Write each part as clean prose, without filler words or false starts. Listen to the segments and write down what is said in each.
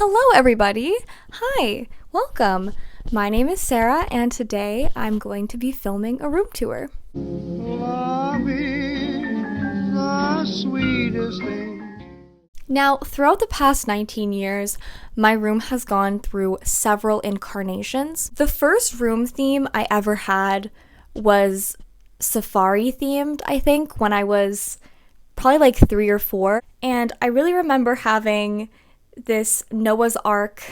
Hello, everybody. Hi, welcome. My name is Sarah, and today I'm going to be filming a room tour. Love is the sweetest thing. Now, throughout the past 19 years, my room has gone through several incarnations. The first room theme I ever had was safari themed, I think, when I was probably like 3 or 4. And I really remember having this Noah's Ark,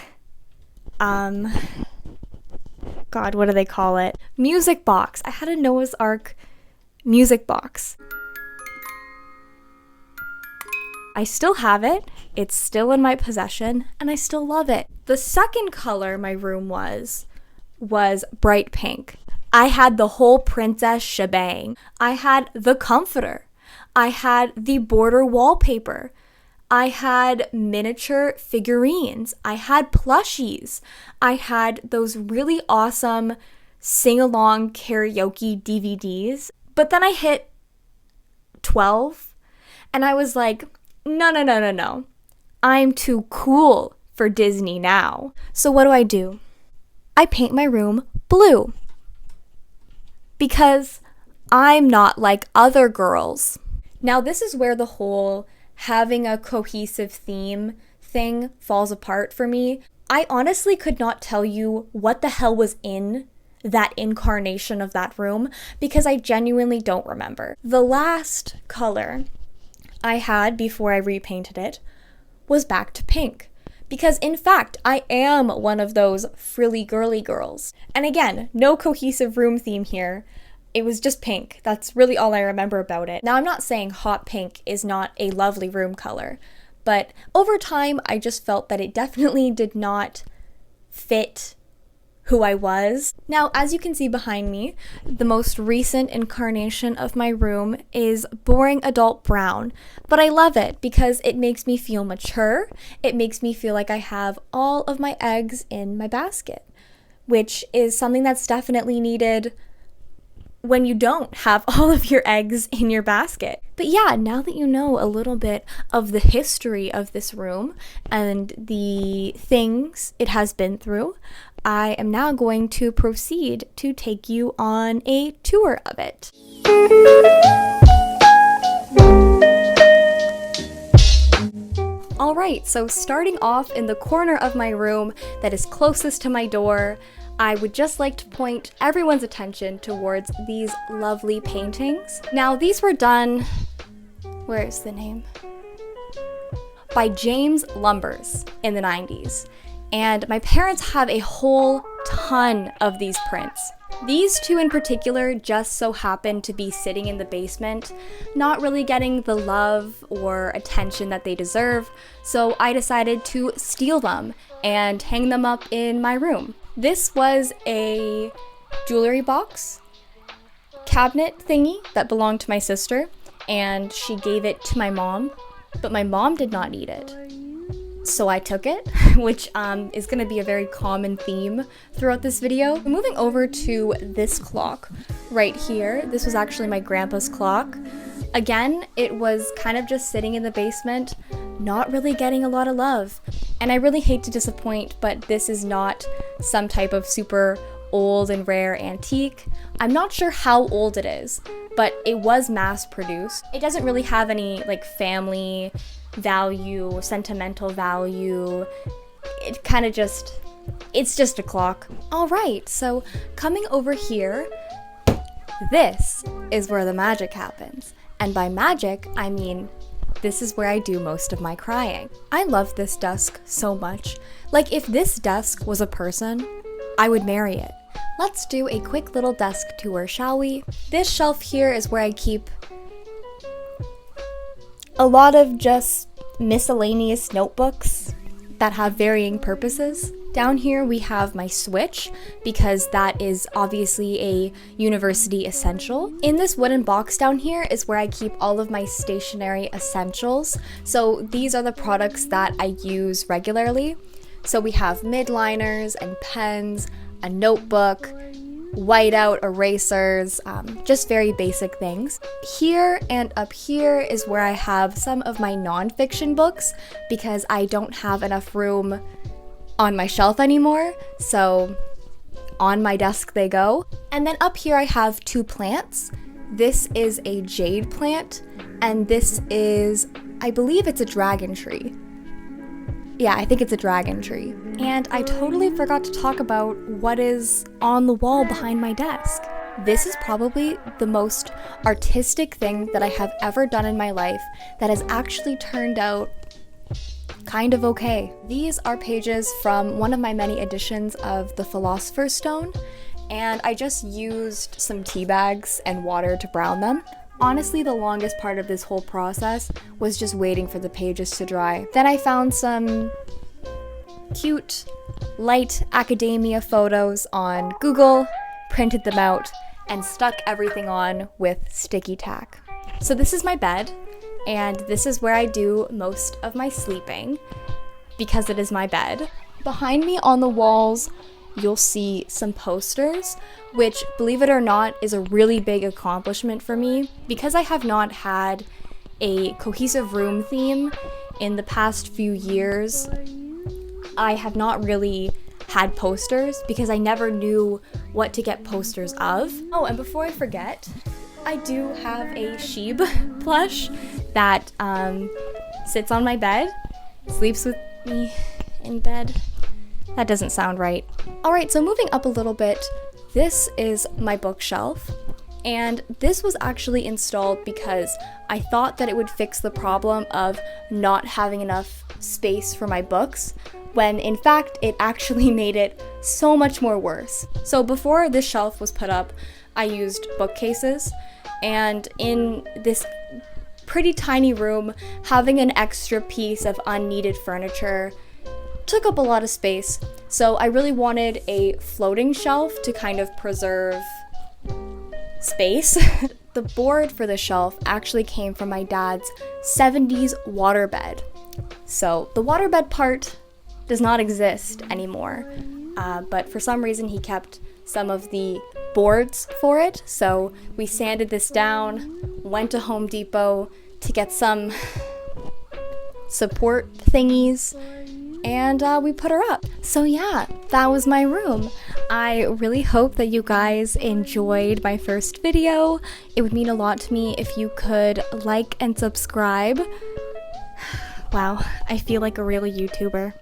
God, what do they call it? Music box. I had a Noah's Ark music box. I still have it. It's still in my possession, and I still love it. The second color my room was bright pink. I had the whole princess shebang. I had the comforter. I had the border wallpaper. I had miniature figurines. I had plushies. I had those really awesome sing-along karaoke DVDs. But then I hit 12, and I was like, no. I'm too cool for Disney now. So what do? I paint my room blue. Because I'm not like other girls. Now this is where the whole having a cohesive theme thing falls apart for me. I honestly could not tell you what the hell was in that incarnation of that room because I genuinely don't remember. The last color I had before I repainted it was back to pink. Because in fact, I am one of those frilly girly girls. And again, no cohesive room theme here. It was just pink. That's really all I remember about it. Now, I'm not saying hot pink is not a lovely room color, but over time, I just felt that it definitely did not fit who I was. Now, as you can see behind me, the most recent incarnation of my room is boring adult brown, but I love it because it makes me feel mature. It makes me feel like I have all of my eggs in my basket, which is something that's definitely needed when you don't have all of your eggs in your basket. But yeah, now that you know a little bit of the history of this room and the things it has been through, I am now going to proceed to take you on a tour of it. Alright, so starting off in the corner of my room that is closest to my door, I would just like to point everyone's attention towards these lovely paintings. Now, these were done, where is the name? By James Lumbers in the 90s. And my parents have a whole ton of these prints. These two in particular just so happen to be sitting in the basement, not really getting the love or attention that they deserve, so I decided to steal them and hang them up in my room. This was a jewelry box cabinet thingy that belonged to my sister, and she gave it to my mom, but my mom did not need it. So I took it, which is going to be a very common theme throughout this video. Moving over to this clock right here. This was actually my grandpa's clock. Again, it was kind of just sitting in the basement, not really getting a lot of love. And I really hate to disappoint, but this is not some type of super old and rare antique. I'm not sure how old it is, but it was mass produced. It doesn't really have any like family value, sentimental value. It kind of just, it's just a clock. All right, so coming over here, this is where the magic happens. And by magic, I mean this is where I do most of my crying. I love this desk so much. Like, if this desk was a person, I would marry it. Let's do a quick little desk tour, shall we? This shelf here is where I keep a lot of just miscellaneous notebooks that have varying purposes. Down here we have my Switch, because that is obviously a university essential. In this wooden box down here is where I keep all of my stationery essentials. So these are the products that I use regularly. So we have midliners and pens, a notebook, whiteout erasers, just very basic things. Here and up here is where I have some of my nonfiction books because I don't have enough room on my shelf anymore, so on my desk they go. And then up here I have two plants. This is a jade plant, and this is, I believe it's a dragon tree. Yeah, I think it's a dragon tree. And I totally forgot to talk about what is on the wall behind my desk. This is probably the most artistic thing that I have ever done in my life that has actually turned out kind of okay. These are pages from one of my many editions of The Philosopher's Stone, and I just used some tea bags and water to brown them. Honestly, the longest part of this whole process was just waiting for the pages to dry. Then I found some cute, light academia photos on Google, printed them out, and stuck everything on with sticky tack. So this is my bed, and this is where I do most of my sleeping, because it is my bed. Behind me on the walls, you'll see some posters, which, believe it or not, is a really big accomplishment for me. Because I have not had a cohesive room theme in the past few years, I have not really had posters because I never knew what to get posters of. Oh, and before I forget, I do have a Sheeb plush that sits on my bed, sleeps with me in bed. That doesn't sound right. Alright, so moving up a little bit, this is my bookshelf, and this was actually installed because I thought that it would fix the problem of not having enough space for my books, when in fact it actually made it so much more worse. So before this shelf was put up, I used bookcases, and in this pretty tiny room, having an extra piece of unneeded furniture took up a lot of space, so I really wanted a floating shelf to kind of preserve space. The board for the shelf actually came from my dad's 70s waterbed. So the waterbed part does not exist anymore, but for some reason he kept some of the boards for it, so we sanded this down, went to Home Depot to get some support thingies, and we put her up. So yeah, that was my room. I really hope that you guys enjoyed my first video. It would mean a lot to me if you could like and subscribe. Wow, I feel like a real YouTuber.